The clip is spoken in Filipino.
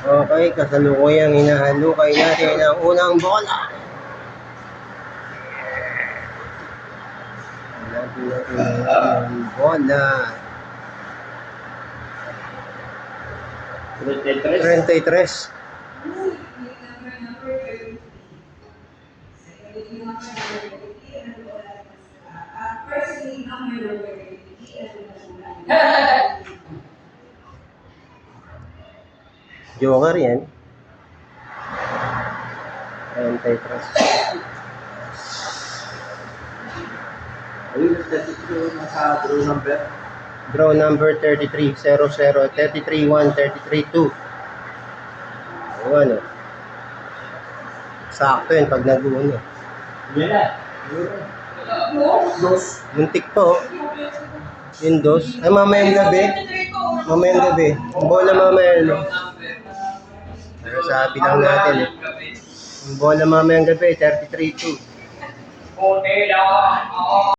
Okay, kasalukuyang hinahalukay natin ang unang bola. Hanapin natin ang bola. 33. Joker yan. 33. Ayun, nasa draw number. Draw number 33, 00, 33, 1, 33, 2. Ano? Sakto yun pag nag-uno. Yan na. Dos. Muntik po. Yung dos. Ay, mamayang gabi. Mamayang gabi. Ang bola mamayang gabi. Pero sabi lang natin eh. Ang bola mamayang gabi, 33-2.